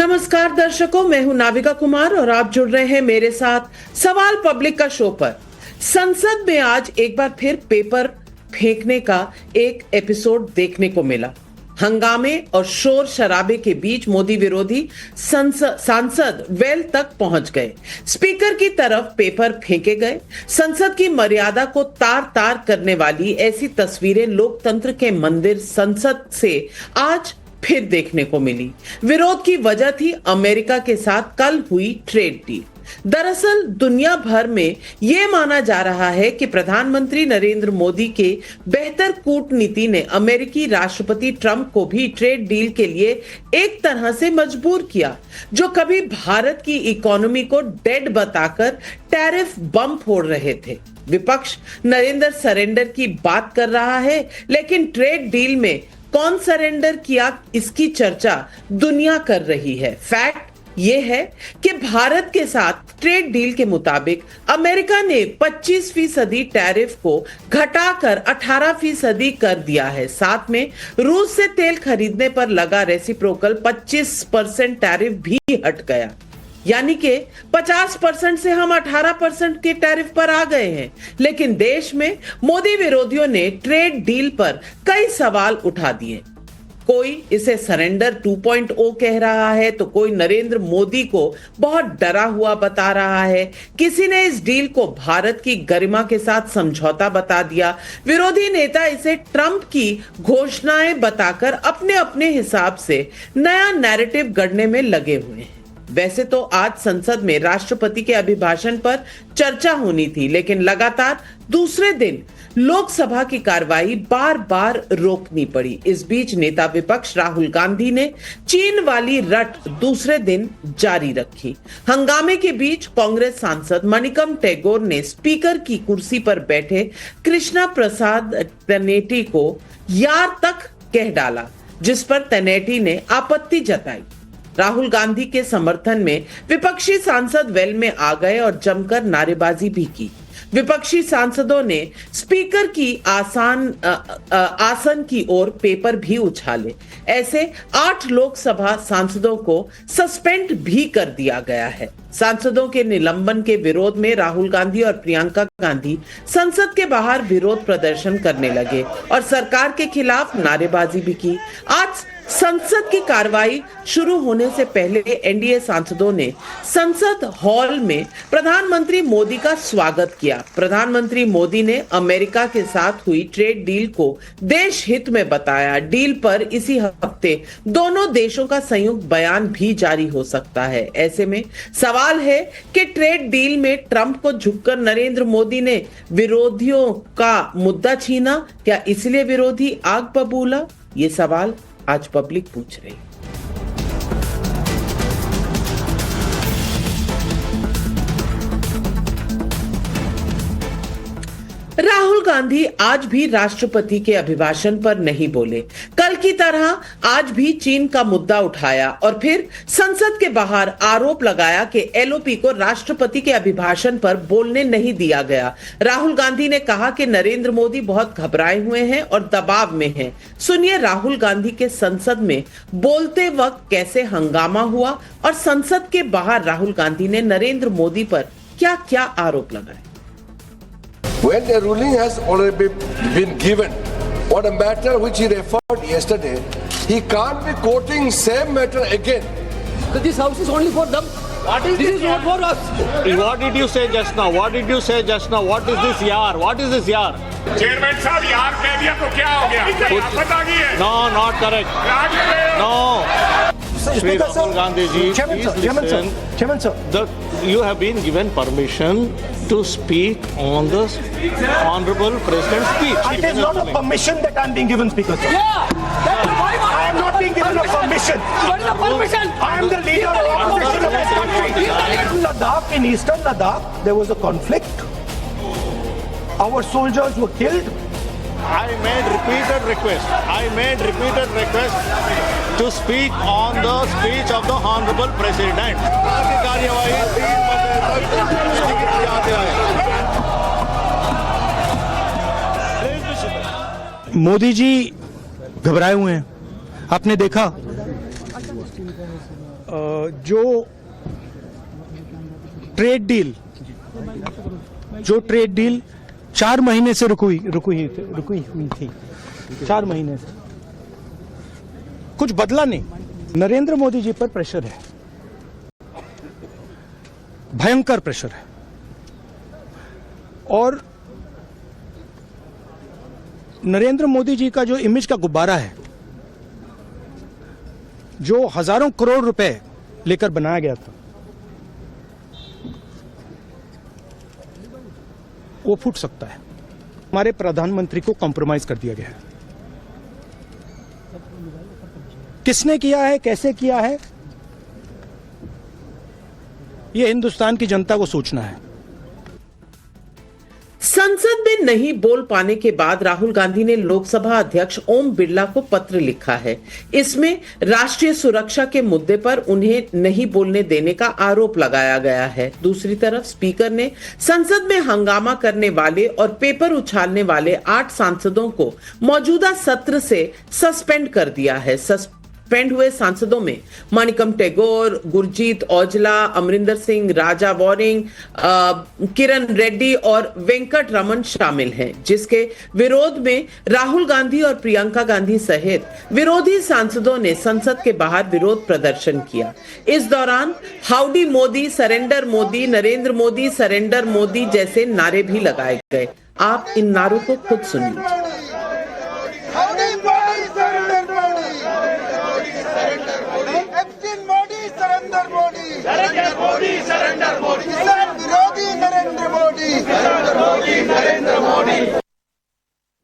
नमस्कार दर्शकों, मैं हूं नाविका कुमार और आप जुड़ रहे हैं मेरे साथ सवाल पब्लिक का शो पर। संसद में आज एक बार फिर पेपर फेंकने का एक एपिसोड देखने को मिला। हंगामे और शोर शराबे के बीच मोदी विरोधी सांसद वेल तक पहुंच गए। स्पीकर की तरफ पेपर फेंके गए। संसद की मर्यादा को तार तार करने वाली ऐसी तस्वीरें लोकतंत्र के मंदिर संसद से आज फिर देखने को मिली। विरोध की वजह थी अमेरिका के साथ कल हुई ट्रेड डील। दरअसल दुनिया भर में यह माना जा रहा है कि प्रधानमंत्री नरेंद्र मोदी के बेहतर कूटनीति ने अमेरिकी राष्ट्रपति ट्रंप को भी ट्रेड डील के लिए एक तरह से मजबूर किया। जो कभी भारत की इकोनॉमी को डेड बताकर टैरिफ बम फोड़ रहे थे। विपक्ष नरेंद्र सरेंडर की बात कर रहा है, लेकिन ट्रेड डील में कौन सरेंडर किया इसकी चर्चा दुनिया कर रही है। फैक्ट यह है कि भारत के साथ ट्रेड डील के मुताबिक अमेरिका ने 25% टैरिफ को घटाकर 18% कर दिया है। साथ में रूस से तेल खरीदने पर लगा रेसिप्रोकल 25% टैरिफ भी हट गया। यानी कि 50% से हम 18% के टैरिफ पर आ गए हैं। लेकिन देश में मोदी विरोधियों ने ट्रेड डील पर कई सवाल उठा दिए। कोई इसे सरेंडर 2.0 कह रहा है, तो कोई नरेंद्र मोदी को बहुत डरा हुआ बता रहा है। किसी ने इस डील को भारत की गरिमा के साथ समझौता बता दिया। विरोधी नेता इसे ट्रंप की घोषणाएं बताकर अपने अपने हिसाब से नया नैरेटिव गढ़ने में लगे हुए हैं। वैसे तो आज संसद में राष्ट्रपति के अभिभाषण पर चर्चा होनी थी, लेकिन लगातार दूसरे दिन लोकसभा की कार्रवाई बार बार रोकनी पड़ी। इस बीच नेता विपक्ष राहुल गांधी ने चीन वाली रट दूसरे दिन जारी रखी। हंगामे के बीच कांग्रेस सांसद मणिकम टैगोर ने स्पीकर की कुर्सी पर बैठे कृष्णा प्रसाद तनेटी को यार तक कह डाला, जिस पर तनेटी ने आपत्ति जताई। राहुल गांधी के समर्थन में विपक्षी सांसद वेल में आ गए और जमकर नारेबाजी भी की। विपक्षी सांसदों ने स्पीकर की आसन की ओर पेपर भी उछाले। ऐसे 8 लोकसभा सांसदों को सस्पेंड भी कर दिया गया है। सांसदों के निलंबन के विरोध में राहुल गांधी और प्रियंका गांधी संसद के बाहर विरोध प्रदर्शन करने लगे और सरकार के खिलाफ नारेबाजी भी की। आज संसद की कार्रवाई शुरू होने से पहले एनडीए सांसदों ने संसद हॉल में प्रधानमंत्री मोदी का स्वागत किया। प्रधानमंत्री मोदी ने अमेरिका के साथ हुई ट्रेड डील को देश हित में बताया। डील पर इसी हफ्ते दोनों देशों का संयुक्त बयान भी जारी हो सकता है। ऐसे में सवाल है कि ट्रेड डील में ट्रंप को झुककर नरेंद्र मोदी ने विरोधियों का मुद्दा छीना, क्या इसलिए विरोधी आग बबूला? ये सवाल आज पब्लिक पूछ रही। राहुल गांधी आज भी राष्ट्रपति के अभिभाषण पर नहीं बोले। कल की तरह आज भी चीन का मुद्दा उठाया और फिर संसद के बाहर आरोप लगाया कि एलओपी को राष्ट्रपति के अभिभाषण पर बोलने नहीं दिया गया। राहुल गांधी ने कहा कि नरेंद्र मोदी बहुत घबराए हुए हैं और दबाव में हैं। सुनिए राहुल गांधी के संसद में बोलते वक्त कैसे हंगामा हुआ और संसद के बाहर राहुल गांधी ने नरेंद्र मोदी पर क्या क्या आरोप लगाए। When a ruling has already been given on a matter which he referred yesterday, he can't be quoting same matter again. Because this house is only for them. This is not for us. What did you say just now? What did you say just now? What is this yaar? What is this yaar? Chairman साहब यार कह दिया तो क्या हो गया? आफत आ गई है। No, not correct. No. Shri Rahul Gandhi ji, Chairman sir. You have been given permission to speak on the honorable president's speech. It is not a permission that I am being given, Speaker, sir. Yeah. That's why I am not being given a permission. What is the permission? I am the leader of opposition of this country. In Ladakh, in eastern Ladakh, there was a conflict. Our soldiers were killed. I made repeated request to speak on the speech of the honorable president. Modi ji घबराए हुए हैं। आपने देखा जो trade deal 4 महीने से रुकी हुई थी 4 महीने से कुछ बदला नहीं। नरेंद्र मोदी जी पर प्रेशर है, भयंकर प्रेशर है, और नरेंद्र मोदी जी का जो इमेज का गुब्बारा है, जो हजारों करोड़ रुपए लेकर बनाया गया था, वो फूट सकता है। हमारे प्रधानमंत्री को कॉम्प्रोमाइज कर दिया गया है। किसने किया है, कैसे किया है, ये हिंदुस्तान की जनता को सोचना है। संसद में नहीं बोल पाने के बाद राहुल गांधी ने लोकसभा अध्यक्ष ओम बिरला को पत्र लिखा है। इसमें राष्ट्रीय सुरक्षा के मुद्दे पर उन्हें नहीं बोलने देने का आरोप लगाया गया है। दूसरी तरफ स्पीकर ने संसद में हंगामा करने वाले और पेपर उछालने वाले 8 सांसदों को मौजूदा सत्र से सस्पेंड कर दिया है। सस्पेंड हुए सांसदों में मणिकम टैगोर, गुरजीत औजला, अमरिंदर सिंह, राजा वॉरिंग, किरण रेड्डी और वेंकट रमन शामिल हैं, जिसके विरोध में राहुल गांधी और प्रियंका गांधी सहित विरोधी सांसदों ने संसद के बाहर विरोध प्रदर्शन किया। इस दौरान howdy Modi, surrender Modi, Narendra Modi, surrender Modi जैसे नारे भी लगाए गए। आप इन नारों को खुद सुनिए।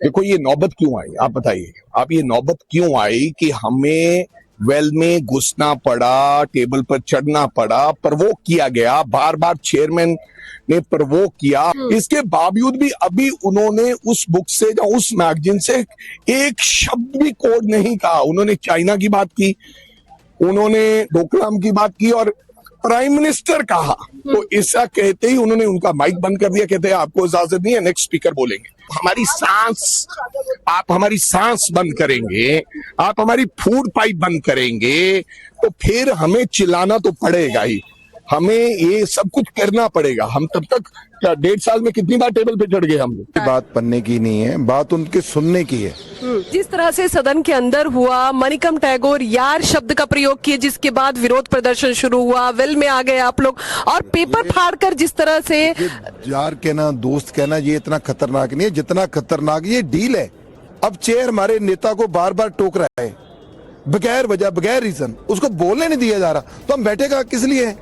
देखो ये नौबत क्यों आई, आप बताइए, आप ये नौबत क्यों आई कि हमें वेल में घुसना पड़ा, टेबल पर चढ़ना पड़ा, प्रवोक किया गया, बार बार चेयरमैन ने प्रवोक किया। इसके बावजूद भी अभी उन्होंने उस बुक से या उस मैगजीन से एक शब्द भी कोड नहीं कहा। उन्होंने चाइना की बात की, उन्होंने डोकलाम की बात की और प्राइम मिनिस्टर कहा, तो ऐसा कहते ही उन्होंने उनका माइक बंद कर दिया। कहते हैं आपको इजाजत नहीं है, नेक्स्ट स्पीकर बोलेंगे। आप हमारी सांस बंद करेंगे, आप हमारी फूड पाइप बंद करेंगे, तो फिर हमें चिल्लाना तो पड़ेगा ही, हमें ये सब कुछ करना पड़ेगा। हम तब तक 1.5 साल में कितनी बार टेबल पे चढ़ गए हम लोग। बात पढ़ने की नहीं है, बात उनके सुनने की है। जिस तरह से सदन के अंदर हुआ, मणिकम टैगोर यार शब्द का प्रयोग किए, जिसके बाद विरोध प्रदर्शन शुरू हुआ, वेल में आ गए आप लोग, और पेपर फाड़कर जिस तरह से यार कहना, दोस्त कहना, ये इतना खतरनाक नहीं है जितना खतरनाक ये डील है। अब चेयर हमारे नेता को बार बार टोक रहा है बगैर वजह, बगैर रीजन, उसको बोलने नहीं दिया जा रहा, तो हम बैठेगा किस लिए?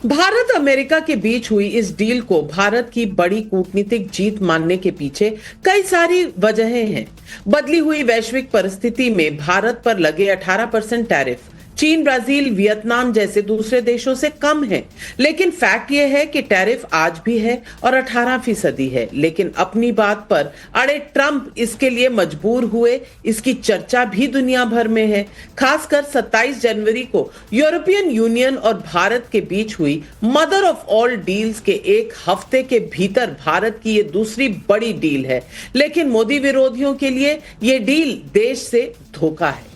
भारत अमेरिका के बीच हुई इस डील को भारत की बड़ी कूटनीतिक जीत मानने के पीछे कई सारी वजहें हैं। बदली हुई वैश्विक परिस्थिति में भारत पर लगे 18% टैरिफ चीन, ब्राजील, वियतनाम जैसे दूसरे देशों से कम है, लेकिन फैक्ट यह है कि टैरिफ आज भी है और 18% है। लेकिन अपनी बात पर अड़े ट्रंप इसके लिए मजबूर हुए, इसकी चर्चा भी दुनिया भर में है। खासकर 27 जनवरी को यूरोपियन यूनियन और भारत के बीच हुई मदर ऑफ ऑल डील्स के एक हफ्ते के भीतर भारत की ये दूसरी बड़ी डील है। लेकिन मोदी विरोधियों के लिए ये डील देश से धोखा है।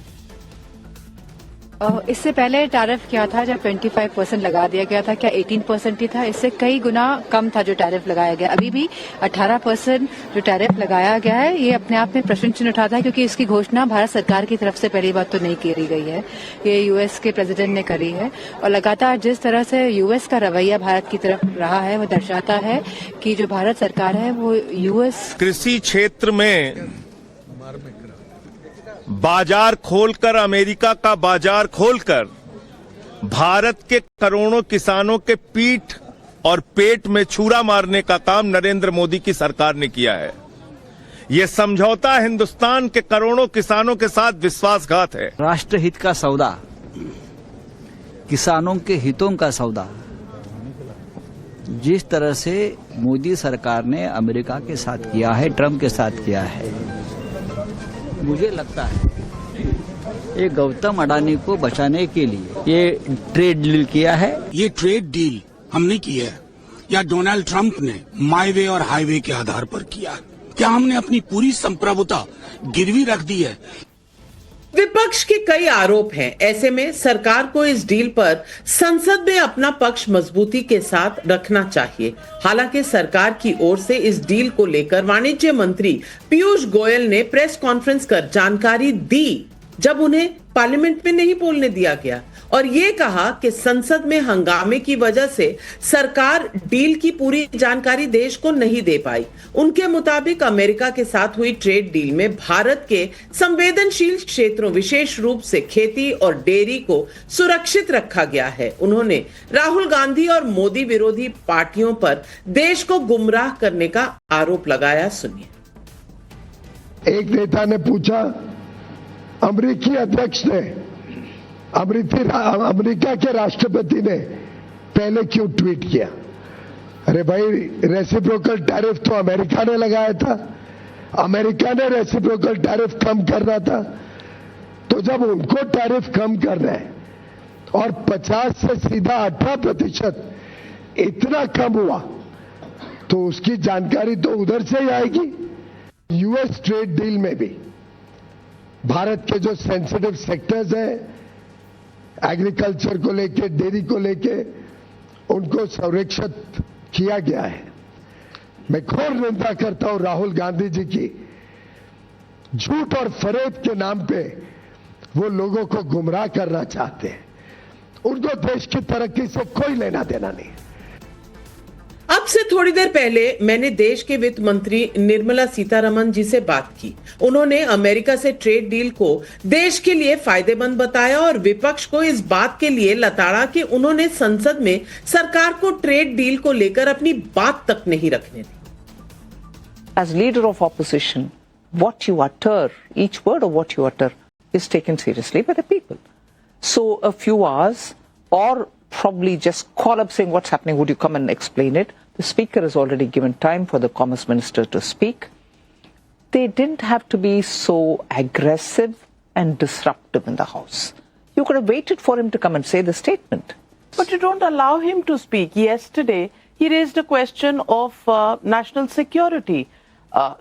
इससे पहले टैरिफ क्या था जब 25% लगा दिया गया था, क्या 18% ही था? इससे कई गुना कम था जो टैरिफ लगाया गया। अभी भी 18% जो टैरिफ लगाया गया है, ये अपने आप में प्रश्न चिन्ह उठाता है, क्योंकि इसकी घोषणा भारत सरकार की तरफ से पहली बात तो नहीं करी गई है, ये यूएस के प्रेसिडेंट ने करी है। और लगातार जिस तरह से यूएस का रवैया भारत की तरफ रहा है, वो दर्शाता है कि जो भारत सरकार है वो यूएस कृषि क्षेत्र में बाजार खोलकर, अमेरिका का बाजार खोलकर भारत के करोड़ों किसानों के पीठ और पेट में छुरा मारने का काम नरेंद्र मोदी की सरकार ने किया है। यह समझौता हिंदुस्तान के करोड़ों किसानों के साथ विश्वासघात है। राष्ट्रहित का सौदा, किसानों के हितों का सौदा, जिस तरह से मोदी सरकार ने अमेरिका के साथ किया है, ट्रंप के साथ किया है, मुझे लगता है ये गौतम अडानी को बचाने के लिए ये ट्रेड डील किया है। ये ट्रेड डील हमने की है या डोनाल्ड ट्रंप ने माई वे और हाईवे के आधार पर किया? क्या हमने अपनी पूरी संप्रभुता गिरवी रख दी है? विपक्ष के कई आरोप हैं। ऐसे में सरकार को इस डील पर संसद में अपना पक्ष मजबूती के साथ रखना चाहिए। हालांकि सरकार की ओर से इस डील को लेकर वाणिज्य मंत्री पीयूष गोयल ने प्रेस कॉन्फ्रेंस कर जानकारी दी, जब उन्हें पार्लियामेंट में नहीं बोलने दिया गया, और ये कहा कि संसद में हंगामे की वजह से सरकार डील की पूरी जानकारी देश को नहीं दे पाई। उनके मुताबिक अमेरिका के साथ हुई ट्रेड डील में भारत के संवेदनशील क्षेत्रों, विशेष रूप से खेती और डेयरी को सुरक्षित रखा गया है। उन्होंने राहुल गांधी और मोदी विरोधी पार्टियों पर देश को गुमराह करने का आरोप लगाया। सुनिए। एक नेता ने पूछा, अमेरिकी अध्यक्ष ने, अमेरिका के राष्ट्रपति ने पहले क्यों ट्वीट किया? अरे भाई, रेसिप्रोकल टैरिफ तो अमेरिका ने लगाया था, अमेरिका ने रेसिप्रोकल टैरिफ कम करना था। तो जब उनको टैरिफ कम करना है और 50 से सीधा 18% इतना कम हुआ, तो उसकी जानकारी तो उधर से ही आएगी। यूएस ट्रेड डील में भी भारत के जो सेंसिटिव सेक्टर्स हैं, एग्रीकल्चर को लेके, डेयरी को लेके, उनको संरक्षित किया गया है। मैं घोर निंदा करता हूं राहुल गांधी जी की। झूठ और फरेब के नाम पे वो लोगों को गुमराह करना चाहते हैं। उनको देश की तरक्की से कोई लेना देना नहीं। अब से थोड़ी देर पहले मैंने देश के वित्त मंत्री निर्मला सीतारमण जी से बात की। उन्होंने अमेरिका से ट्रेड डील को देश के लिए फायदेमंद बताया और विपक्ष को इस बात के लिए लताड़ा कि उन्होंने संसद में सरकार को ट्रेड डील को लेकर अपनी बात तक नहीं रखने दी। As leader of opposition, what you utter, each word of what you utter is taken seriously by the people. So a few hours, or probably just call up saying what's happening, would you come and explain it? The speaker has already given time for the commerce minister to speak. They didn't have to be so aggressive and disruptive in the house. You could have waited for him to come and say the statement. But you don't allow him to speak. Yesterday, he raised a question of national security.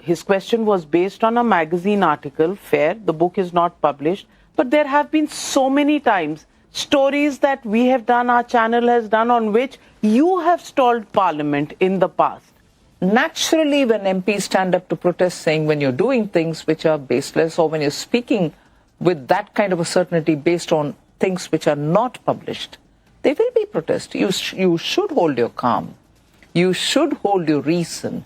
His question was based on a magazine article, fair, the book is not published, but there have been so many times stories that we have done, our channel has done, on which you have stalled Parliament in the past. Naturally, when MPs stand up to protest saying when you're doing things which are baseless, or when you're speaking with that kind of a certainty based on things which are not published, there will be protest. You should hold your calm. You should hold your reason.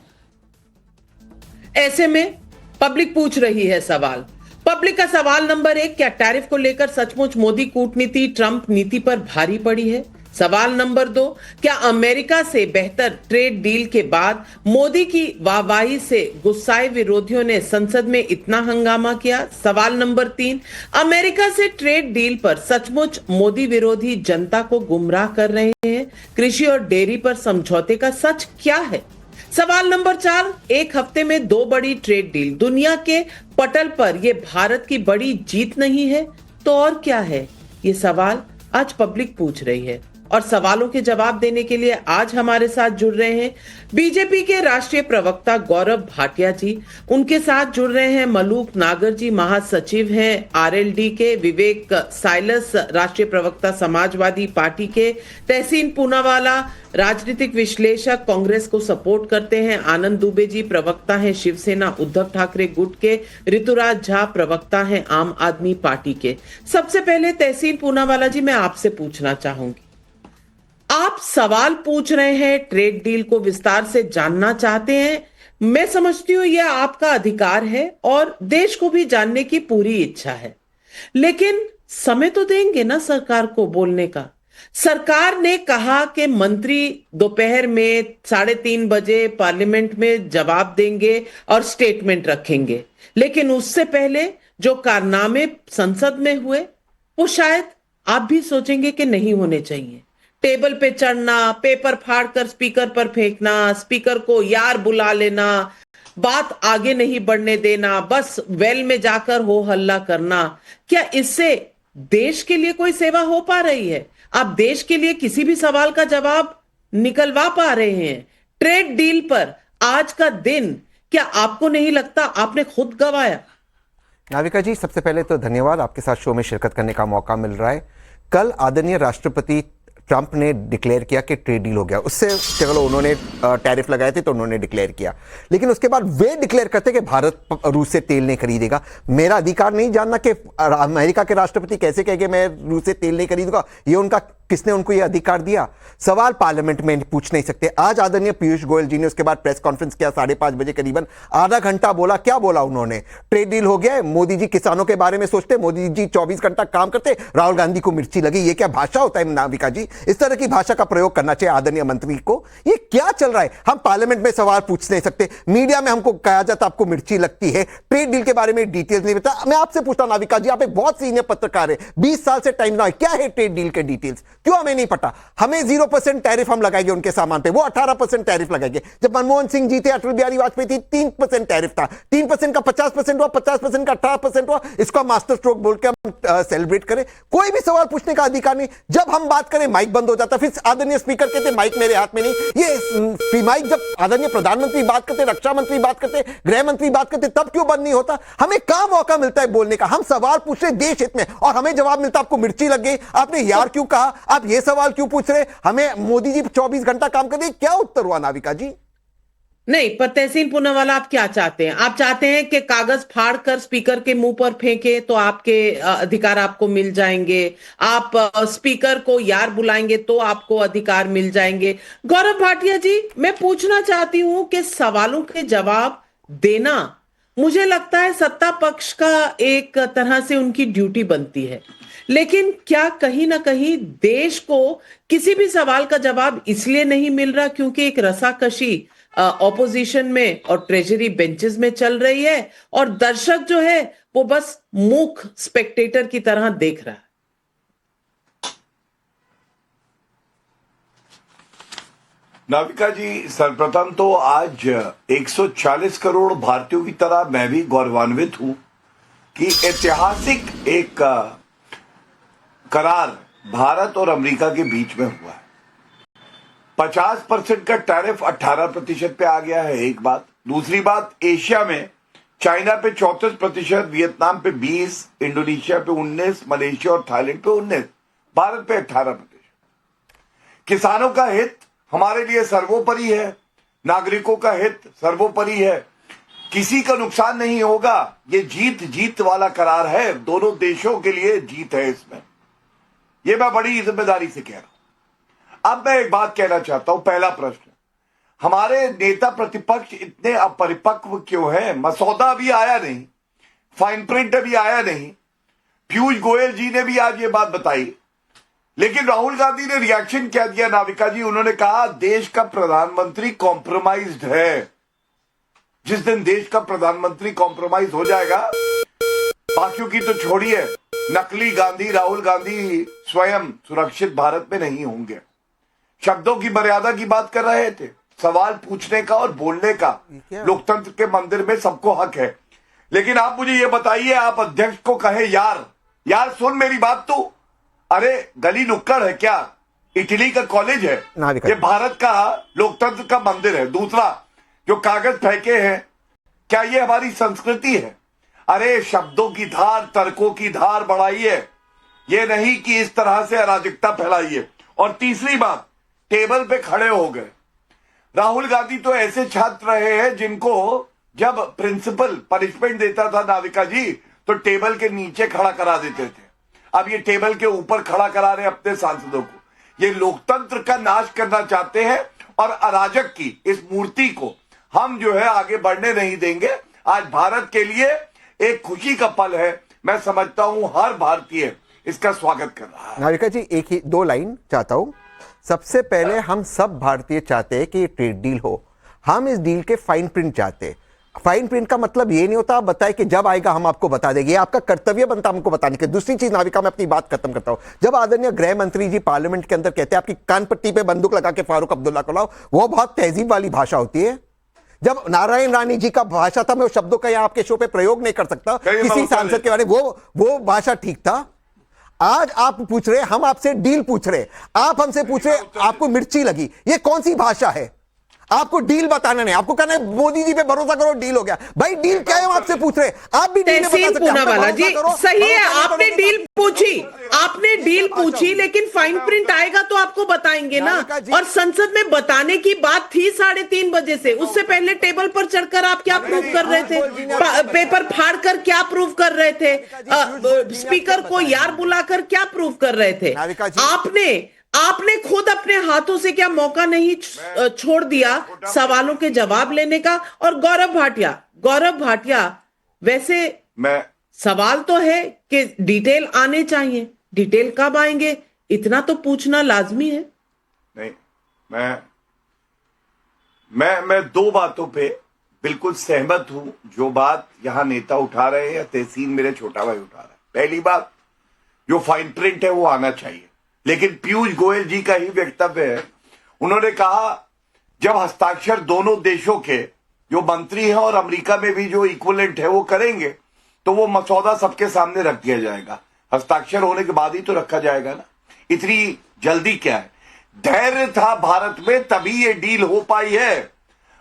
ऐसे में public पूछ रही है सवाल। Public का सवाल number 1, क्या tariff को लेकर सचमुच मोदी कूटनीति ट्रंप नीति पर भारी पड़ी है? सवाल नंबर 2, क्या अमेरिका से बेहतर ट्रेड डील के बाद मोदी की वाहवाही से गुस्साए विरोधियों ने संसद में इतना हंगामा किया? सवाल नंबर 3, अमेरिका से ट्रेड डील पर सचमुच मोदी विरोधी जनता को गुमराह कर रहे हैं? कृषि और डेयरी पर समझौते का सच क्या है? सवाल नंबर 4, एक हफ्ते में 2 बड़ी ट्रेड डील, दुनिया के पटल पर यह भारत की बड़ी जीत नहीं है तो और क्या है? ये सवाल आज पब्लिक पूछ रही है और सवालों के जवाब देने के लिए आज हमारे साथ जुड़ रहे हैं बीजेपी के राष्ट्रीय प्रवक्ता गौरव भाटिया जी। उनके साथ जुड़ रहे हैं मलूक नागर जी, महासचिव हैं आरएलडी के, विवेक साइलस, राष्ट्रीय प्रवक्ता समाजवादी पार्टी के, तहसीन पूनावाला, राजनीतिक विश्लेषक, कांग्रेस को सपोर्ट करते हैं, आनंद दुबे जी प्रवक्ता हैं शिवसेना उद्धव ठाकरे गुट के, ऋतुराज झा प्रवक्ता हैं आम आदमी पार्टी के। सबसे पहले तहसीन पूनावाला जी, मैं आपसे पूछना चाहूंगी, आप सवाल पूछ रहे हैं, ट्रेड डील को विस्तार से जानना चाहते हैं। मैं समझती हूं यह आपका अधिकार है और देश को भी जानने की पूरी इच्छा है, लेकिन समय तो देंगे ना सरकार को बोलने का। सरकार ने कहा कि मंत्री दोपहर में 3:30 बजे पार्लियामेंट में जवाब देंगे और स्टेटमेंट रखेंगे, लेकिन उससे पहले जो कारनामे संसद में हुए वो शायद आप भी सोचेंगे कि नहीं होने चाहिए। टेबल पे चढ़ना, पेपर फाड़कर स्पीकर पर फेंकना, स्पीकर को यार बुला लेना, बात आगे नहीं बढ़ने देना, बस वेल में जाकर हो हल्ला करना, क्या इससे देश के लिए कोई सेवा हो पा रही है? आप देश के लिए किसी भी सवाल का जवाब निकलवा पा रहे हैं? ट्रेड डील पर आज का दिन क्या आपको नहीं लगता आपने खुद गवाया? नाविका जी, सबसे पहले तो धन्यवाद, आपके साथ शो में शिरकत करने का मौका मिल रहा है। कल आदरणीय राष्ट्रपति ट्रंप ने डिक्लेयर किया कि ट्रेड डील हो गया। उससे चलो उन्होंने टैरिफ लगाए थे तो उन्होंने डिक्लेयर किया, लेकिन उसके बाद वे डिक्लेयर करते कि भारत रूस से तेल नहीं खरीदेगा। मेरा अधिकार नहीं जानना कि अमेरिका के राष्ट्रपति कैसे कहेंगे मैं रूस से तेल नहीं खरीदूंगा, ये उनका किसने उनको ये अधिकार दिया? सवाल पार्लियामेंट में पूछ नहीं सकते। आज आदरणीय पीयूष गोयल जी ने उसके बाद प्रेस कॉन्फ्रेंस किया 5:30 बजे, करीबन आधा घंटा बोला। क्या बोला उन्होंने? ट्रेड डील हो गया है, मोदी जी किसानों के बारे में सोचते, मोदी जी 24 घंटा काम करते, राहुल गांधी को मिर्ची लगी। ये क्या भाषा होता है नाविका जी? इस तरह की भाषा का प्रयोग करना चाहिए आदरणीय मंत्री को। ये क्या चल रहा है? हम पार्लियामेंट में सवाल पूछ नहीं सकते, मीडिया में हमको कहा जाता आपको मिर्ची लगती है, ट्रेड डील के बारे में डिटेल्स नहीं पता। मैं आपसे पूछता हूं नाविका जी, आप एक बहुत सीनियर पत्रकार है, 20 साल से टाइम ना, क्या है ट्रेड डील के डिटेल्स? क्यों हमें नहीं पता? हमें 0% टैरिफ हम लगाएंगे उनके सामान पे, वो 18% टैरिफ लगाएंगे। जब मनमोहन सिंह जी थे, अटल बिहारी वाजपेयी थी, 3% टैरिफ था। 3% का 50% हुआ, 50% का 18% हुआ। इसको मास्टर स्ट्रोक बोल के हम सेलिब्रेट करें। कोई भी सवाल पूछने का अधिकार नहीं। जब हम बात करें माइक बंद हो जाता, फिर आदरणीय स्पीकर कहते माइक मेरे हाथ में नहीं। ये माइक जब आदरणीय प्रधानमंत्री बात करते, रक्षा मंत्री बात करते, गृह मंत्री बात करते, तब क्यों बंद नहीं होता? हमें कहां मौका मिलता है बोलने का? हम सवाल पूछ रहे देश हित में और हमें जवाब मिलता आपको मिर्ची लग गई, आपने यार क्यों कहा, आप ये सवाल क्यों पूछ रहे? हमें मोदी जी 24 घंटा काम कर दिए, क्या उत्तर हुआ नाविका जी? नहीं, पर तहसीन पूनावाला आप क्या चाहते हैं? आप चाहते हैं कि कागज फाड़ कर स्पीकर के मुंह पर फेंके तो आपके अधिकार आपको मिल जाएंगे, आप स्पीकर को यार बुलाएंगे तो आपको अधिकार मिल जाएंगे। गौरव भाटिया जी, मैं पूछना चाहती हूं कि सवालों के जवाब देना मुझे लगता है सत्ता पक्ष का एक तरह से उनकी ड्यूटी बनती है, लेकिन क्या कहीं ना कहीं देश को किसी भी सवाल का जवाब इसलिए नहीं मिल रहा क्योंकि एक रसाकशी ऑपोजिशन में और ट्रेजरी बेंचेस में चल रही है और दर्शक जो है वो बस मूक स्पेक्टेटर की तरह देख रहा है? नाविका जी, सर्वप्रथम तो आज 140 करोड़ भारतीयों की तरह मैं भी गौरवान्वित हूं कि ऐतिहासिक एक करार भारत और अमेरिका के बीच में हुआ है। 50% का टैरिफ 18% पे आ गया है, एक बात। दूसरी बात, एशिया में चाइना पे 34%, वियतनाम पे 20%, इंडोनेशिया पे 19%, मलेशिया और थाईलैंड पे 19%, भारत पे 18%। किसानों का हित हमारे लिए सर्वोपरि है, नागरिकों का हित सर्वोपरि है, किसी का नुकसान नहीं होगा। ये जीत जीत वाला करार है, दोनों देशों के लिए जीत है इसमें। ये मैं बड़ी जिम्मेदारी से कह रहा हूं। अब मैं एक बात कहना चाहता हूं। पहला प्रश्न, हमारे नेता प्रतिपक्ष इतने अपरिपक्व क्यों हैं? मसौदा अभी आया नहीं, फाइन प्रिंट अभी आया नहीं, पीयूष गोयल जी ने भी आज ये बात बताई, लेकिन राहुल गांधी ने रिएक्शन क्या दिया नाविका जी? उन्होंने कहा देश का प्रधानमंत्री कॉम्प्रोमाइज्ड है। जिस दिन देश का प्रधानमंत्री कॉम्प्रोमाइज हो जाएगा, बाकियों की तो छोड़िए, नकली गांधी राहुल गांधी स्वयं सुरक्षित भारत में नहीं होंगे। शब्दों की मर्यादा की बात कर रहे थे, सवाल पूछने का और बोलने का लोकतंत्र के मंदिर में सबको हक है। लेकिन आप मुझे ये बताइए, आप अध्यक्ष को कहे यार, यार सुन मेरी बात तू, अरे गली नुक्कड़ है क्या? इटली का कॉलेज है? ये भारत का लोकतंत्र का मंदिर है। दूसरा, जो कागज फेंके हैं, क्या ये हमारी संस्कृति है? अरे शब्दों की धार, तर्कों की धार बढ़ाइए, ये नहीं कि इस तरह से अराजकता फैलाइए। और तीसरी बात, टेबल पे खड़े हो गए। राहुल गांधी तो ऐसे छात्र रहे हैं जिनको जब प्रिंसिपल पनिशमेंट देता था नाविका जी, तो टेबल के नीचे खड़ा करा देते थे। अब ये टेबल के ऊपर खड़ा करा रहे अपने सांसदों को। ये लोकतंत्र का नाश करना चाहते हैं और अराजक की इस मूर्ति को हम जो है आगे बढ़ने नहीं देंगे। आज भारत के लिए एक खुशी का पल है। मैं समझता हूं हर भारतीय इसका स्वागत कर रहा है। नाविका जी, एक ही 2 लाइन चाहता हूं। सबसे पहले हम सब भारतीय चाहते हैं कि ये ट्रेड डील हो। हम इस डील के फाइन प्रिंट चाहते हैं। फाइन प्रिंट का मतलब ये नहीं होता आप बताएं कि जब आएगा हम आपको बता देंगे, ये आपका कर्तव्य बनता हमको बताने के। दूसरी चीज नाविका, मैं अपनी बात खत्म करता हूं। जब आदरणीय गृह मंत्री जी पार्लियामेंट के अंदर कहते हैं आपकी कान पट्टी पे बंदूक लगा के फारूक अब्दुल्ला को लाओ, वो बहुत तहजीब वाली भाषा होती है। जब नारायण रानी जी का भाषा था, मैं उस शब्दों का यहाँ आपके शो पे प्रयोग नहीं कर सकता किसी सांसद के बारे में, वो भाषा ठीक था। आज आप पूछ रहे, हम आपसे डील पूछ रहे, आप हमसे पूछ रहे आपको मिर्ची लगी, ये कौन सी भाषा है? आपको डील बताना नहीं, आपको कहना है मोदी जी पे भरोसा करो, डील हो गया। भाई डील क्या है हम आपसे पूछ रहे हैं, आप भी डील तहसीन पूनावाला जी सही है, आपने डील पूछी, आपने डील पूछी, लेकिन फाइन प्रिंट आएगा तो आपको बताएंगे ना। और संसद में बताने की बात थी 3:30 बजे से, उससे पहले टेबल पर चढ़कर आप क्या प्रूव कर रहे थे, पेपर फाड़कर क्या प्रूव कर रहे थे, स्पीकर को यार बुलाकर क्या प्रूव कर रहे थे। आपने खुद अपने हाथों से क्या मौका नहीं छोड़ दिया सवालों के जवाब लेने का। और गौरव भाटिया वैसे सवाल तो है कि डिटेल आने चाहिए, डिटेल कब आएंगे इतना तो पूछना लाजमी है। नहीं, मैं दो बातों पे बिल्कुल सहमत हूं, जो बात यहां नेता उठा रहे हैं या तहसीन मेरे छोटा भाई उठा रहा है। पहली बात, जो फाइन प्रिंट है वो आना चाहिए, लेकिन पीयूष गोयल जी का ही वक्तव्य है। उन्होंने कहा जब हस्ताक्षर दोनों देशों के जो मंत्री हैं और अमेरिका में भी जो इक्विवेलेंट है वो करेंगे तो वो मसौदा सबके सामने रख दिया जाएगा। हस्ताक्षर होने के बाद ही तो रखा जाएगा ना, इतनी जल्दी क्या है। धैर्य था भारत में तभी ये डील हो पाई है।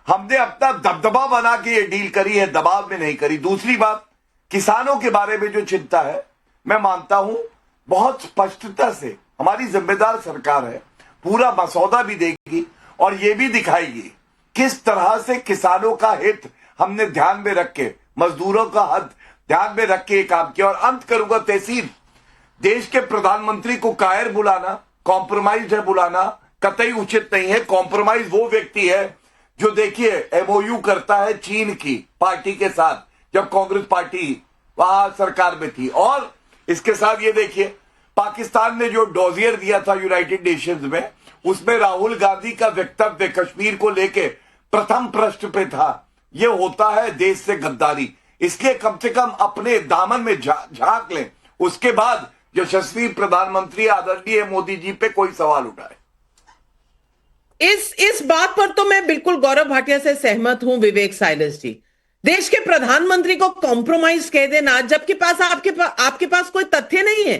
हमने अपना दबदबा बना के ये डील करी है, दबाव में नहीं करी। दूसरी बात, किसानों के बारे में जो चिंता है, मैं मानता हूं बहुत स्पष्टता से हमारी जिम्मेदार सरकार है, पूरा मसौदा भी देगी और ये भी दिखाएगी किस तरह से किसानों का हित हमने ध्यान में रख के, मजदूरों का हित ध्यान में रख के काम किया। और अंत करूंगा तहसीन, देश के प्रधानमंत्री को कायर बुलाना, कॉम्प्रोमाइज है बुलाना, कतई उचित नहीं है। कॉम्प्रोमाइज वो व्यक्ति है जो देखिए एमओयू करता है चीन की पार्टी के साथ, जब कांग्रेस पार्टी वहां सरकार में थी। और इसके साथ ये देखिए पाकिस्तान ने जो डोजियर दिया था यूनाइटेड नेशंस में, उसमें राहुल गांधी का वक्तव्य कश्मीर को लेके प्रथम पृष्ठ पे था। ये होता है देश से गद्दारी, इसलिए कम से कम अपने दामन में झांक लें, उसके बाद यशस्वी प्रधानमंत्री आदरणीय मोदी जी पे कोई सवाल उठाए। इस बात पर तो मैं बिल्कुल गौरव भाटिया से सहमत हूं। विवेक साइलस जी, देश के प्रधानमंत्री को कॉम्प्रोमाइज कह देना, जबकि आपके पास कोई तथ्य नहीं है।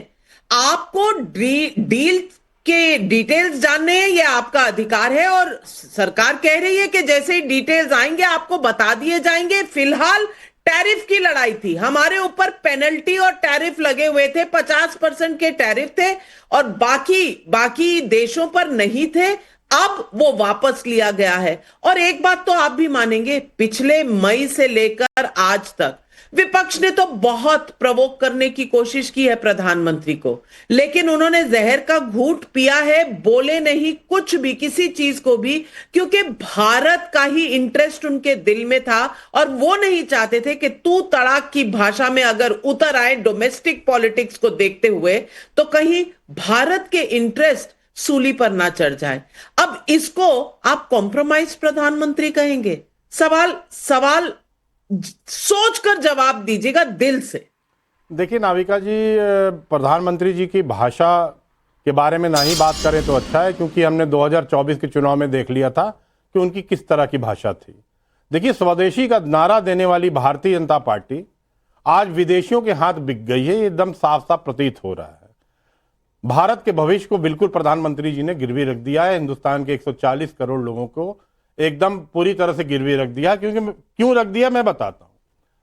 आपको डील के डिटेल्स जानने हैं, ये आपका अधिकार है और सरकार कह रही है कि जैसे ही डिटेल्स आएंगे आपको बता दिए जाएंगे। फिलहाल टैरिफ की लड़ाई थी, हमारे ऊपर पेनल्टी और टैरिफ लगे हुए थे, 50% के टैरिफ थे और बाकी देशों पर नहीं थे। अब वो वापस लिया गया है। और एक बात तो आप भी मानेंगे, पिछले मई से लेकर आज तक विपक्ष ने तो बहुत प्रवोक करने की कोशिश की है प्रधानमंत्री को, लेकिन उन्होंने जहर का घूंट पिया है, बोले नहीं कुछ भी, किसी चीज को भी, क्योंकि भारत का ही इंटरेस्ट उनके दिल में था और वो नहीं चाहते थे कि तू तड़ाक की भाषा में अगर उतर आए डोमेस्टिक पॉलिटिक्स को देखते हुए तो कहीं भारत के इंटरेस्ट सूली पर ना चढ़ जाए। अब इसको आप कॉम्प्रोमाइज प्रधानमंत्री कहेंगे? सवाल सोचकर जवाब दीजिएगा दिल से। देखिए नाविका जी, प्रधानमंत्री जी की भाषा के बारे में ना ही बात करें तो अच्छा है, क्योंकि हमने 2024 के चुनाव में देख लिया था कि उनकी किस तरह की भाषा थी। देखिए, स्वदेशी का नारा देने वाली भारतीय जनता पार्टी आज विदेशियों के हाथ बिक गई है, ये एकदम साफ साफ प्रतीत हो रहा है। भारत के भविष्य को बिल्कुल प्रधानमंत्री जी ने गिरवी रख दिया है। हिंदुस्तान के 140 करोड़ लोगों को एकदम पूरी तरह से गिरवी रख दिया। क्यों रख दिया मैं बताता हूं।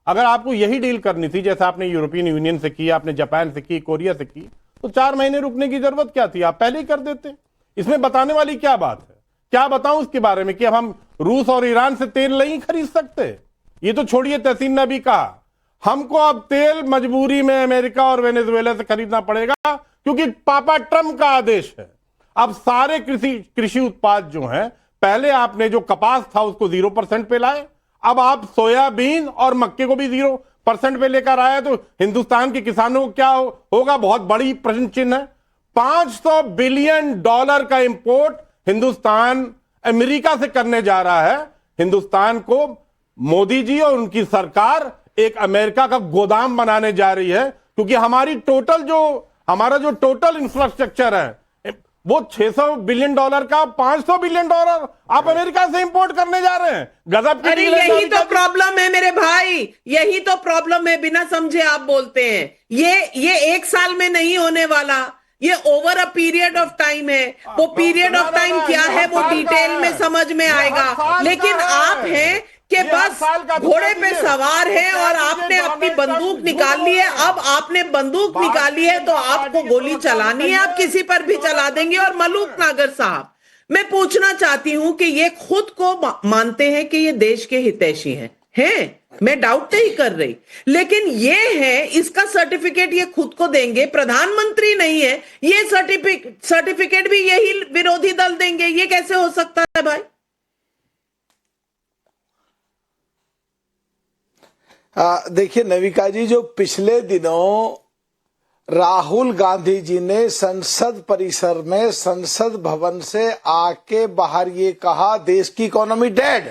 अगर आपको यही डील करनी थी जैसे आपने यूरोपियन यूनियन से की, आपने जापान से की, कोरिया से की, तो 4 महीने रुकने की जरूरत क्या थी? आप पहले ही कर देते। इसमें बताने वाली क्या बात है? क्या बताऊं इसके बारे में कि अब हम रूस और ईरान से तेल नहीं खरीद सकते? ये तो छोड़िए, तहसीन ने भी कहा हमको अब तेल मजबूरी में अमेरिका और वेनेजुएला से खरीदना पड़ेगा, क्योंकि पापा ट्रंप का आदेश है। अब सारे कृषि उत्पाद जो हैं, पहले आपने जो कपास था उसको 0% पे लाए, अब आप सोयाबीन और मक्के को भी 0% पे लेकर आए, तो हिंदुस्तान के किसानों को क्या होगा? बहुत बड़ी प्रश्न चिन्ह है। $500 बिलियन का इंपोर्ट हिंदुस्तान अमेरिका से करने जा रहा है। हिंदुस्तान को मोदी जी और उनकी सरकार एक अमेरिका का गोदाम बनाने जा रही है, क्योंकि हमारा जो टोटल इंफ्रास्ट्रक्चर है वो $600 बिलियन का, $500 बिलियन आप अमेरिका से इंपोर्ट करने जा रहे हैं। गजब की। अरे यही तो प्रॉब्लम है मेरे भाई, यही तो प्रॉब्लम है। बिना समझे आप बोलते हैं। ये 1 साल में नहीं होने वाला। ये over a period of time है। वो पीरियड ऑफ टाइम क्या है वो डिटेल में समझ में आएगा, लेकिन आप हैं कि बस घोड़े पे सवार है और आपने अपनी बंदूक निकाल ली है। अब आपने बंदूक निकाली है तो आपको गोली चलानी है, आप किसी पर भी चला देंगे। और मलूक नागर साहब, मैं पूछना चाहती हूं कि ये खुद को मानते हैं कि ये देश के हितैषी हैं, मैं डाउट नहीं कर रही, लेकिन ये है, इसका सर्टिफिकेट ये खुद को देंगे, प्रधानमंत्री नहीं है, ये सर्टिफिकेट भी यही विरोधी दल देंगे। ये कैसे हो सकता है भाई? देखिए नविका जी, जो पिछले दिनों राहुल गांधी जी ने संसद परिसर में संसद भवन से आके बाहर ये कहा देश की इकोनॉमी डेड,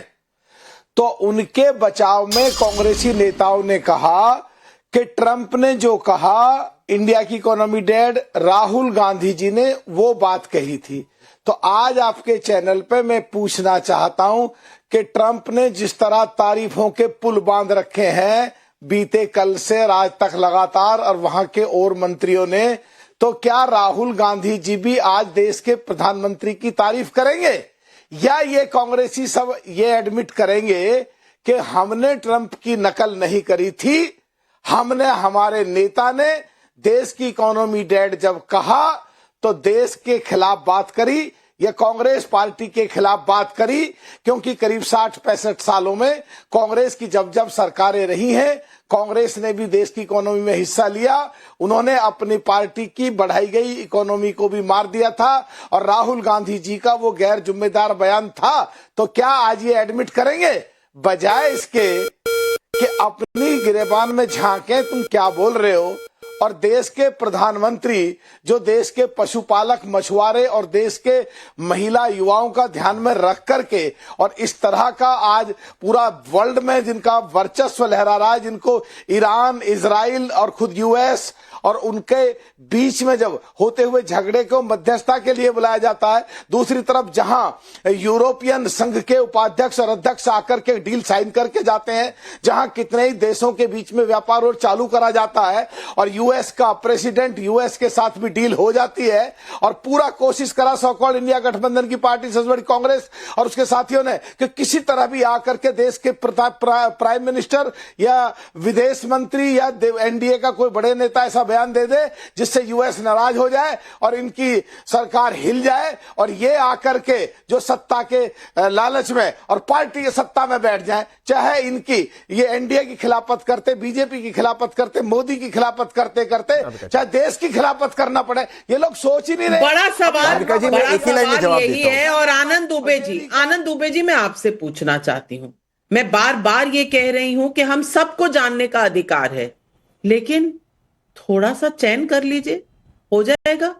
तो उनके बचाव में कांग्रेसी नेताओं ने कहा कि ट्रंप ने जो कहा इंडिया की इकोनॉमी डेड, राहुल गांधी जी ने वो बात कही थी। तो आज आपके चैनल पे मैं पूछना चाहता हूं कि ट्रंप ने जिस तरह तारीफों के पुल बांध रखे हैं बीते कल से आज तक लगातार, और वहां के और मंत्रियों ने, तो क्या राहुल गांधी जी भी आज देश के प्रधानमंत्री की तारीफ करेंगे, या ये कांग्रेसी सब ये एडमिट करेंगे कि हमने ट्रंप की नकल नहीं करी थी, हमने, हमारे नेता ने देश की इकोनॉमी डेड जब कहा तो देश के खिलाफ बात करी या कांग्रेस पार्टी के खिलाफ बात करी? क्योंकि करीब 60-65 सालों में कांग्रेस की जब जब सरकारें रही हैं, कांग्रेस ने भी देश की इकोनॉमी में हिस्सा लिया, उन्होंने अपनी पार्टी की बढ़ाई गई इकोनॉमी को भी मार दिया था, और राहुल गांधी जी का वो गैर जिम्मेदार बयान था। तो क्या आज ये एडमिट करेंगे, बजाय इसके कि अपनी गिरेबान में झांके तुम क्या बोल रहे हो? और देश के प्रधानमंत्री जो देश के पशुपालक, मछुआरे और देश के महिला युवाओं का ध्यान में रख करके, और इस तरह का आज पूरा वर्ल्ड में जिनका वर्चस्व लहरा रहा है, जिनको ईरान, इजराइल और खुद यूएस और उनके बीच में जब होते हुए झगड़े को मध्यस्थता के लिए बुलाया जाता है, दूसरी तरफ जहां यूरोपियन संघ के उपाध्यक्ष और अध्यक्ष आकर के डील साइन करके जाते हैं, जहां कितने ही देशों के बीच में व्यापार और चालू करा जाता है, और यूएस का प्रेसिडेंट, यूएस के साथ भी डील हो जाती है, और पूरा कोशिश करा सो कॉल्ड इंडिया गठबंधन की पार्टी सबसे बड़ी कांग्रेस और उसके साथियों ने कि किसी तरह भी आकर के देश के प्राइम मिनिस्टर या विदेश मंत्री या एनडीए का कोई बड़े नेता ऐसा बयान दे दे जिससे यूएस नाराज हो जाए और इनकी सरकार हिल जाए, और ये आकर के जो सत्ता के लालच में और पार्टी के सत्ता में बैठ जाए, चाहे इनकी ये एनडीए की खिलाफत करते, बीजेपी की खिलाफत करते, मोदी की खिलाफत करते करते, चाहे देश की खिलाफत करना पड़े, ये लोग सोच ही नहीं रहे। बड़ा सवाल यही है। और आनंद दुबे जी, मैं आपसे पूछना चाहती हूं, मैं बार बार ये कह रही हूं कि हम सबको जानने का अधिकार है, लेकिन थोड़ा सा चैन कर लीजिए, हो जाएगा।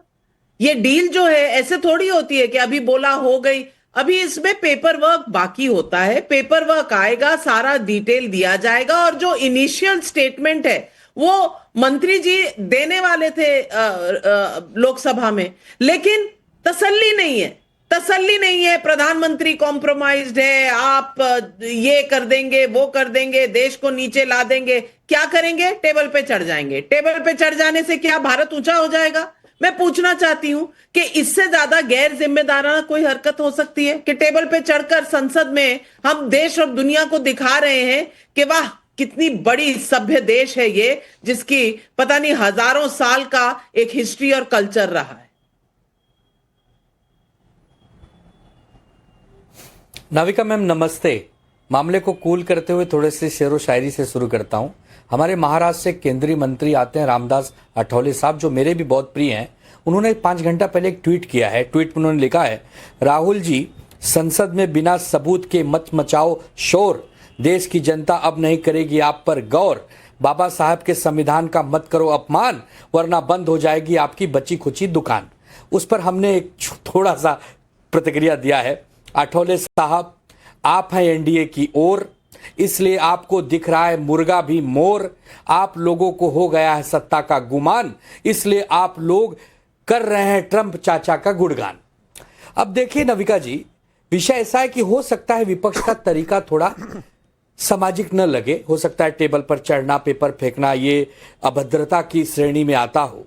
ये डील जो है ऐसे थोड़ी होती है कि अभी बोला हो गई, अभी इसमें पेपर वर्क बाकी होता है, पेपर वर्क आएगा, सारा डिटेल दिया जाएगा, और जो इनिशियल स्टेटमेंट है वो मंत्री जी देने वाले थे लोकसभा में, लेकिन तसल्ली नहीं है, प्रधानमंत्री कॉम्प्रोमाइज्ड है, आप ये कर देंगे, वो कर देंगे, देश को नीचे ला देंगे। क्या करेंगे? टेबल पे चढ़ जाएंगे। टेबल पे चढ़ जाने से क्या भारत ऊंचा हो जाएगा? मैं पूछना चाहती हूं कि इससे ज्यादा गैर जिम्मेदाराना कोई हरकत हो सकती है कि टेबल पे चढ़कर संसद में हम देश और दुनिया को दिखा रहे हैं कि वाह कितनी बड़ी सभ्य देश है ये, जिसकी पता नहीं हजारों साल का एक हिस्ट्री और कल्चर रहा है। नाविका मैम नमस्ते। मामले को कूल करते हुए थोड़े से शेरो शायरी से शुरू करता हूं। हमारे महाराष्ट्र से केंद्रीय मंत्री आते हैं रामदास आठवले साहब, जो मेरे भी बहुत प्रिय हैं। उन्होंने 5 घंटा पहले एक ट्वीट किया है। ट्वीट में उन्होंने लिखा है, राहुल जी संसद में बिना सबूत के मत मचाओ शोर, देश की जनता अब नहीं करेगी आप पर गौर, बाबा साहब के संविधान का मत करो अपमान, वरना बंद हो जाएगी आपकी बची खुची दुकान। उस पर हमने एक थोड़ा सा प्रतिक्रिया दिया है, आठवले साहब आप हैं एनडीए की ओर, इसलिए आपको दिख रहा है मुर्गा भी मोर, आप लोगों को हो गया है सत्ता का गुमान, इसलिए आप लोग कर रहे हैं ट्रंप चाचा का गुणगान। अब देखिए नविका जी, विषय ऐसा है कि हो सकता है विपक्ष का तरीका थोड़ा सामाजिक न लगे, हो सकता है टेबल पर चढ़ना, पेपर फेंकना ये अभद्रता की श्रेणी में आता हो,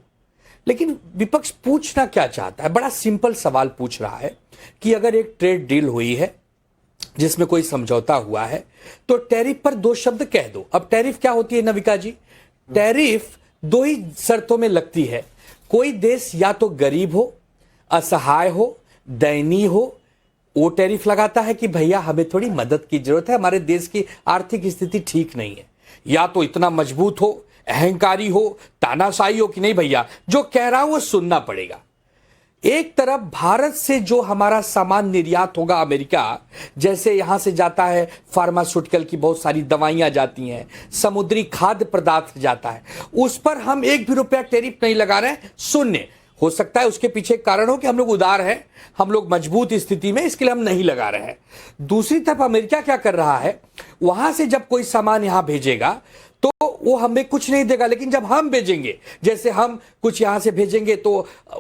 लेकिन विपक्ष पूछना क्या चाहता है? बड़ा सिंपल सवाल पूछ रहा है कि अगर एक ट्रेड डील हुई है जिसमें कोई समझौता हुआ है तो टैरिफ पर 2 शब्द कह दो। अब टैरिफ क्या होती है नविका जी? टैरिफ 2 ही शर्तों में लगती है। कोई देश या तो गरीब हो, असहाय हो, दयनीय हो, वो टैरिफ लगाता है कि भैया हमें थोड़ी मदद की जरूरत है, हमारे देश की आर्थिक स्थिति ठीक नहीं है। या तो इतना मजबूत हो, अहंकारी हो, तानाशाही हो कि नहीं भैया जो कह रहा हूं वो सुनना पड़ेगा। एक तरफ भारत से जो हमारा सामान निर्यात होगा अमेरिका, जैसे यहां से जाता है फार्मास्यूटिकल की बहुत सारी दवाइयां जाती हैं, समुद्री खाद्य पदार्थ जाता है, उस पर हम 1 भी रुपया टैरिफ नहीं लगा रहे हैं, शून्य। हो सकता है उसके पीछे कारण हो कि हम लोग उदार हैं, हम लोग मजबूत स्थिति में, इसके लिए हम नहीं लगा रहे हैं। दूसरी तरफ अमेरिका क्या कर रहा है, वहां से जब कोई सामान यहां भेजेगा तो वो हमें कुछ नहीं देगा, लेकिन जब हम भेजेंगे, जैसे हम कुछ यहां से भेजेंगे तो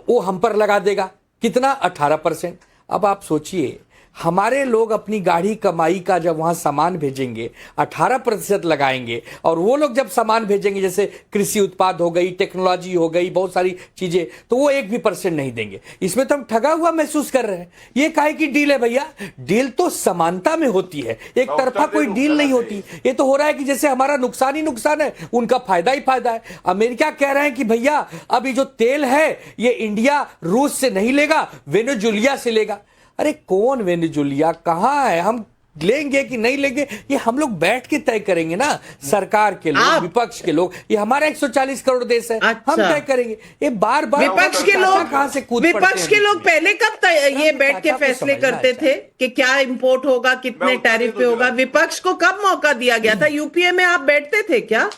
वो हम पर लगा देगा। कितना? 18%। अब आप सोचिए, हमारे लोग अपनी गाढ़ी कमाई का जब वहां सामान भेजेंगे 18% लगाएंगे, और वो लोग जब सामान भेजेंगे जैसे कृषि उत्पाद हो गई, टेक्नोलॉजी हो गई, बहुत सारी चीजें, तो वो 1 भी % नहीं देंगे। इसमें तो हम ठगा हुआ महसूस कर रहे हैं। ये काहे की डील है भैया? डील तो समानता में होती है, एक तरफा कोई डील नहीं होती। ये तो हो रहा है कि जैसे हमारा नुकसान ही नुकसान है, उनका फायदा ही फायदा है। अमेरिका कह रहे हैं कि भैया अब ये जो तेल है ये इंडिया रूस से नहीं लेगा, वेनेजुएला से लेगा। अरे कौन वेनेजुएला, कहां है? हम लेंगे कि नहीं लेंगे ये हम लोग बैठ के तय करेंगे ना, सरकार के लोग, विपक्ष के लोग। ये हमारा 140 करोड़ देश है, हम तय करेंगे। ये बार बार विपक्ष के लोग कहां से कूद पड़ते हैं? विपक्ष के लोग पहले कब ये बैठ के फैसले करते थे कि क्या इंपोर्ट होगा, कितने टैरिफ पे होगा? विपक्ष को कब मौका दिया गया था? यूपीए में आप बैठते थे क्या?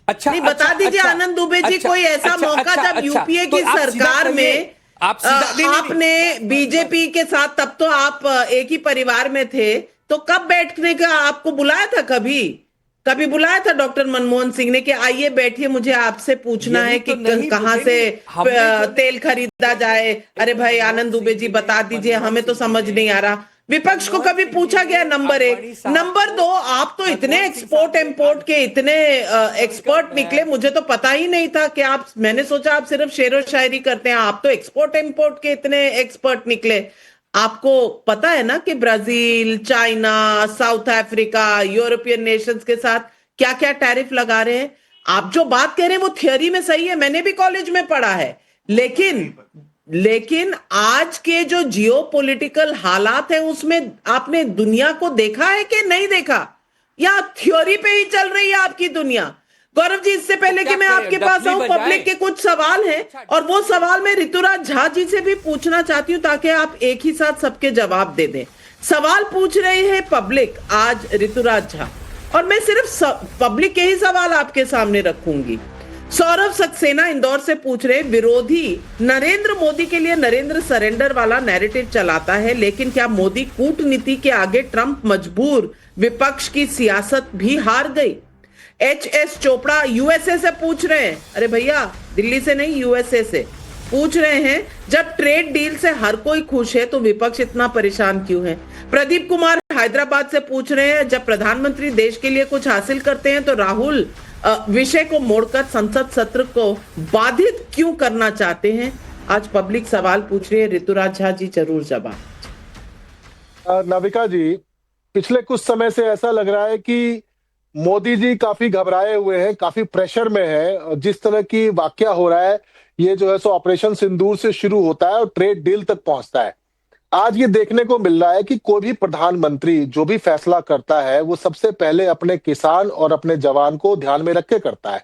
अच्छा, नहीं, बता दीजिए आनंद दुबे जी, कोई ऐसा मौका जब यूपीए की सरकार में आपने बीजेपी के साथ, तब तो आप एक ही परिवार में थे, तो कब बैठने का आपको बुलाया था? कभी बुलाया था डॉक्टर मनमोहन सिंह ने कि आइए बैठिए, मुझे आपसे पूछना है कि कहां से तेल खरीदा जाए? अरे भाई आनंद दुबे जी बता दीजिए, हमें तो समझ नहीं आ रहा। विपक्ष को कभी पूछा गया? नंबर 1। नंबर 2, आप तो इतने एक्सपोर्ट इंपोर्ट के इतने एक्सपर्ट निकले, मुझे तो पता ही नहीं था कि आप, मैंने सोचा आप सिर्फ शेरो शायरी करते हैं, आप तो एक्सपोर्ट इंपोर्ट के इतने एक्सपर्ट निकले। आपको पता है ना कि Brazil, China, south Africa, European Nations के साथ क्या क्या टैरिफ लगा रहे हैं? आप जो बात कह रहे हैं वो थियोरी में सही है, मैंने भी कॉलेज में पढ़ा है, लेकिन आज के जो जियोपॉलिटिकल हालात है उसमें आपने दुनिया को देखा है कि नहीं देखा? या थ्योरी पे ही चल रही है आपकी दुनिया? गौरव जी, इससे पहले कि मैं आपके पास आऊं, पब्लिक के कुछ सवाल हैं और वो सवाल मैं ऋतुराज झा जी से भी पूछना चाहती हूं ताकि आप एक ही साथ सबके जवाब दे दें। सवाल पूछ रहे हैं पब्लिक आज ऋतुराज झा, और मैं सिर्फ पब्लिक के ही सवाल आपके सामने रखूंगी। सौरभ सक्सेना इंदौर से पूछ रहे, विरोधी नरेंद्र मोदी के लिए नरेंद्र सरेंडर वाला नैरेटिव चलाता है, लेकिन क्या मोदी कूटनीति के आगे ट्रंप मजबूर, विपक्ष की सियासत भी हार गई? HS चोपड़ा USA से पूछ रहे हैं, अरे भैया दिल्ली से नहीं USA से पूछ रहे हैं, जब ट्रेड डील से हर कोई खुश है तो विपक्ष इतना परेशान क्यों है? प्रदीप कुमार हैदराबाद से पूछ रहे हैं, जब प्रधानमंत्री देश के लिए कुछ हासिल करते हैं तो राहुल विषय को मोड़कर संसद सत्र को बाधित क्यों करना चाहते हैं? आज पब्लिक सवाल पूछ रही है। ऋतुराज झा जी जरूर जवाब। नाविका जी, पिछले कुछ समय से ऐसा लग रहा है कि मोदी जी काफी घबराए हुए हैं, काफी प्रेशर में है। जिस तरह की वाकया हो रहा है, ये जो है सो ऑपरेशन सिंदूर से शुरू होता है और ट्रेड डील तक पहुंचता है। आज ये देखने को मिल रहा है कि कोई भी प्रधानमंत्री जो भी फैसला करता है वो सबसे पहले अपने किसान और अपने जवान को ध्यान में रख के करता है।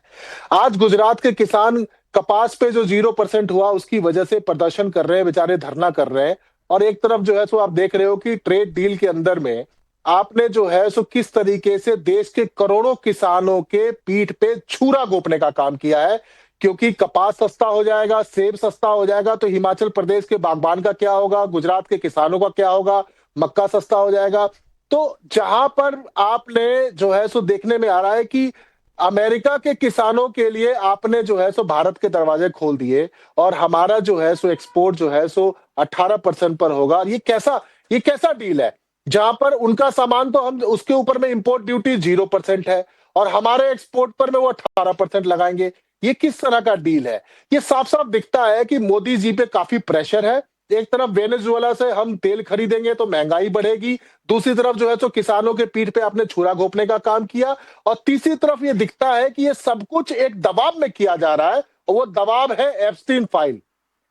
आज गुजरात के किसान कपास पे जो 0% हुआ उसकी वजह से प्रदर्शन कर रहे हैं, बेचारे धरना कर रहे हैं। और एक तरफ जो है सो आप देख रहे हो कि ट्रेड डील के अंदर में आपने जो है सो किस तरीके से देश के करोड़ों किसानों के पीठ पे छुरा घोंपने का काम किया है, क्योंकि कपास सस्ता हो जाएगा, सेब सस्ता हो जाएगा तो हिमाचल प्रदेश के बागबान का क्या होगा, गुजरात के किसानों का क्या होगा, मक्का सस्ता हो जाएगा। तो जहां पर आपने जो है सो देखने में आ रहा है कि अमेरिका के किसानों के लिए आपने जो है सो भारत के दरवाजे खोल दिए और हमारा जो है सो एक्सपोर्ट जो है सो 18% पर होगा। ये कैसा डील है जहां पर उनका सामान तो हम उसके ऊपर में इंपोर्ट ड्यूटी 0% है और हमारे एक्सपोर्ट पर में वो 18% लगाएंगे। ये किस तरह का डील है? ये साफ साफ दिखता है कि मोदी जी पे काफी प्रेशर है। एक तरफ वेनेजुएला से हम तेल खरीदेंगे तो महंगाई बढ़ेगी, दूसरी तरफ जो है तो किसानों के पीठ पे आपने छुरा घोंपने का काम किया, और तीसरी तरफ ये दिखता है कि ये सब कुछ एक दबाव में किया जा रहा है, और वो दबाव है एप्स्टीन फाइल।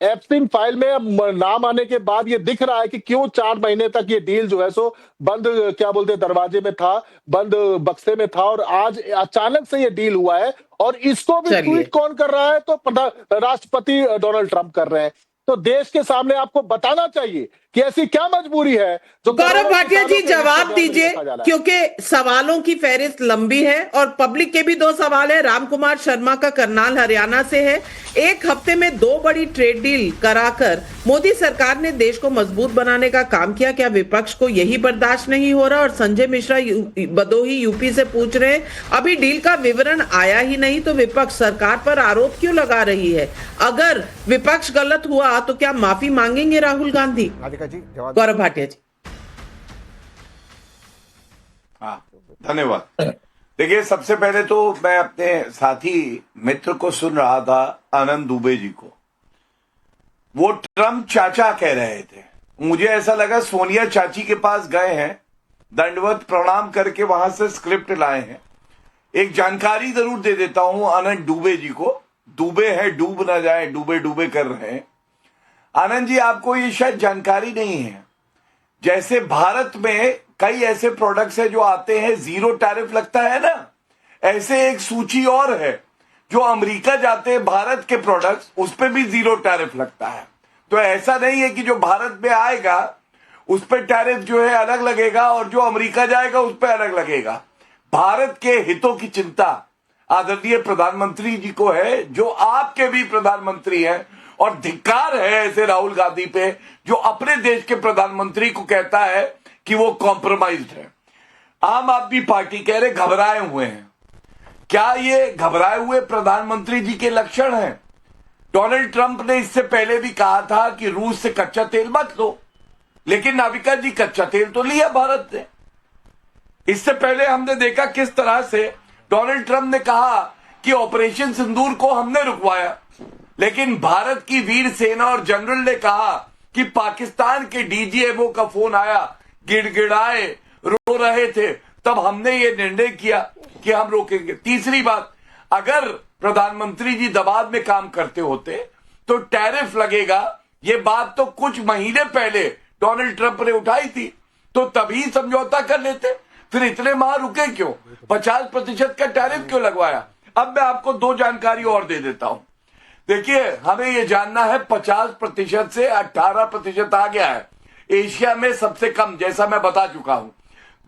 एप्स्टीन फाइल में अब नाम आने के बाद ये दिख रहा है कि क्यों 4 महीने तक ये डील जो है सो बंद, क्या बोलते हैं, दरवाजे में था, बंद बक्से में था, और आज अचानक से ये डील हुआ है। और इसको भी ट्वीट कौन कर रहा है? तो राष्ट्रपति डोनाल्ड ट्रंप कर रहे हैं। तो देश के सामने आपको बताना चाहिए कि ऐसी क्या मजबूरी है जो गौरव भाटिया जी जवाब दीजिए, क्योंकि सवालों की फहरिस्त लंबी है और पब्लिक के भी 2 सवाल है। रामकुमार शर्मा का करनाल हरियाणा से है। एक हफ्ते में 2 बड़ी ट्रेड डील कराकर मोदी सरकार ने देश को मजबूत बनाने का काम किया, क्या विपक्ष को यही बर्दाश्त नहीं हो रहा? और संजय मिश्रा बदोही यूपी से पूछ रहे हैं, अभी डील का विवरण आया ही नहीं तो विपक्ष सरकार पर आरोप क्यों लगा रही है? अगर विपक्ष गलत हुआ तो क्या माफी मांगेंगे राहुल गांधी? गौरव भाटिया जी। हाँ, धन्यवाद। देखिए, सबसे पहले तो मैं अपने साथी मित्र को सुन रहा था, आनंद दुबे जी को। वो ट्रम्प चाचा कह रहे थे। मुझे ऐसा लगा सोनिया चाची के पास गए हैं, दंडवत प्रणाम करके वहां से स्क्रिप्ट लाए हैं। एक जानकारी जरूर दे देता हूं आनंद दुबे जी को। डूबे हैं, डूब ना जाए, डूबे डूबे कर रहे हैं। आनंद जी, आपको ये शायद जानकारी नहीं है, जैसे भारत में कई ऐसे प्रोडक्ट्स हैं जो आते हैं 0 टैरिफ लगता है ना, ऐसे एक सूची और है जो अमेरिका जाते हैं भारत के प्रोडक्ट्स, उस पर भी 0 टैरिफ लगता है। तो ऐसा नहीं है कि जो भारत में आएगा उस पर टैरिफ जो है अलग लगेगा और जो अमेरिका जाएगा उस पर अलग लगेगा। भारत के हितों की चिंता आदरणीय प्रधानमंत्री जी को है, जो आपके भी प्रधानमंत्री हैं, और धिक्कार है ऐसे राहुल गांधी पे जो अपने देश के प्रधानमंत्री को कहता है कि वो कॉम्प्रोमाइज्ड है। आम आदमी पार्टी कह रहे घबराए हुए हैं। क्या ये घबराए हुए प्रधानमंत्री जी के लक्षण हैं? डोनाल्ड ट्रंप ने इससे पहले भी कहा था कि रूस से कच्चा तेल मत लो, लेकिन नाविका जी कच्चा तेल तो लिया भारत ने। इससे पहले हमने देखा किस तरह से डोनाल्ड ट्रंप ने कहा कि ऑपरेशन सिंदूर को हमने रुकवाया, लेकिन भारत की वीर सेना और जनरल ने कहा कि पाकिस्तान के डीजीएमओ का फोन आया, गिड़गिड़ाए, रो रहे थे, तब हमने ये निर्णय किया कि हम रोकेंगे। तीसरी बात, अगर प्रधानमंत्री जी दबाव में काम करते होते तो टैरिफ लगेगा, ये बात तो कुछ महीने पहले डोनाल्ड ट्रंप ने उठाई थी, तो तभी समझौता कर लेते। फिर इतने माह रुके क्यों? 50% का टैरिफ क्यों लगवाया? अब मैं आपको 2 जानकारी और दे देता हूं। देखिए, हमें यह जानना है 50% से 18% आ गया है, एशिया में सबसे कम, जैसा मैं बता चुका हूं।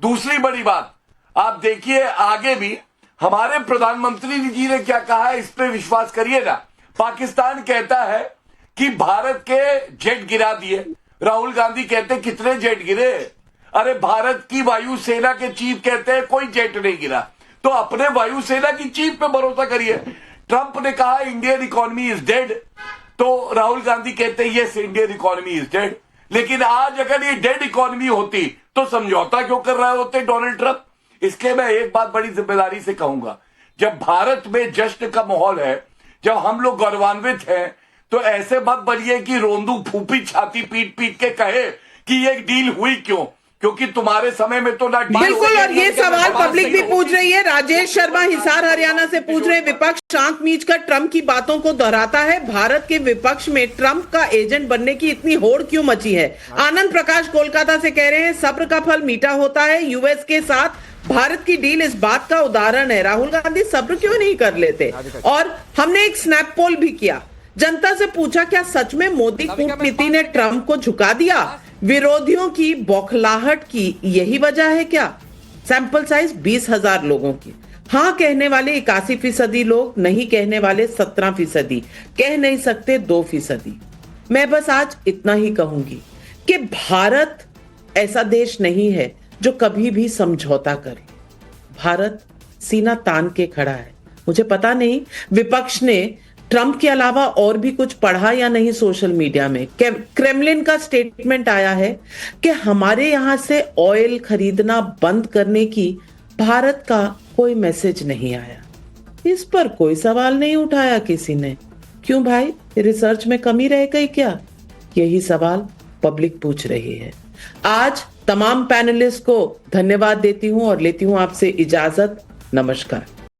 दूसरी बड़ी बात, आप देखिए आगे भी हमारे प्रधानमंत्री जी ने क्या कहा है, इस पे विश्वास करिए ना। पाकिस्तान कहता है कि भारत के जेट गिरा दिए, राहुल गांधी कहते कितने जेट गिरे? अरे भारत की वायुसेना के चीफ कहते हैं कोई जेट नहीं गिरा, तो अपने वायुसेना की चीफ पे भरोसा करिए। ट्रंप ने कहा इंडियन इकोनॉमी इज डेड, तो राहुल गांधी कहते हैं yes Indian economy is dead. लेकिन आज अगर ये डेड इकोनॉमी होती तो समझौता क्यों कर रहे होते डोनाल्ड ट्रंप? इसलिए मैं एक बात बड़ी जिम्मेदारी से कहूंगा, जब भारत में जश्न का माहौल है, जब हम लोग गौरवान्वित हैं, तो ऐसे मत बनिए कि रोंदू फूफी छाती पीट पीट के कहे कि ये डील हुई क्यों, क्योंकि तुम्हारे समय में तो ना डील। बिल्कुल, और ये सवाल पब्लिक भी पूछ रही है। राजेश शर्मा हिसार हरियाणा से पूछ रहे हैं, विपक्ष आंख मीच कर ट्रंप की बातों को दोहराता है, भारत के विपक्ष में ट्रंप का एजेंट बनने की इतनी होड़ क्यों मची है? आनंद प्रकाश कोलकाता से कह रहे हैं, सब्र का फल मीठा होता है, यूएस के साथ भारत की डील इस बात का उदाहरण है। राहुल गांधी सब्र क्यों नहीं कर लेते? और हमने एक स्नैप पोल भी किया, जनता से पूछा, क्या सच में मोदी कूटनीति ने ट्रंप को झुका दिया? विरोधियों की बौखलाहट की यही वजह है क्या? सैंपल साइज 20,000 लोगों की। हाँ कहने वाले 81% लोग, नहीं कहने वाले 17%, कह नहीं सकते 2%। मैं बस आज इतना ही कहूंगी कि भारत ऐसा देश नहीं है जो कभी भी समझौता करे। भारत सीना तान के खड़ा है। मुझे पता नहीं विपक्ष ने ट्रंप के अलावा और भी कुछ पढ़ा या नहीं सोशल मीडिया में। क्रेमलिन का स्टेटमेंट आया है कि हमारे यहां से ऑयल खरीदना बंद करने की भारत का कोई मैसेज नहीं आया। इस पर कोई सवाल नहीं उठाया किसी ने। क्यों भाई, रिसर्च में कमी रह गई क्या? यही सवाल पब्लिक पूछ रही है। आज तमाम पैनलिस्ट को धन्यवाद देती हूं और लेती हूं आपसे इजाजत। नमस्कार।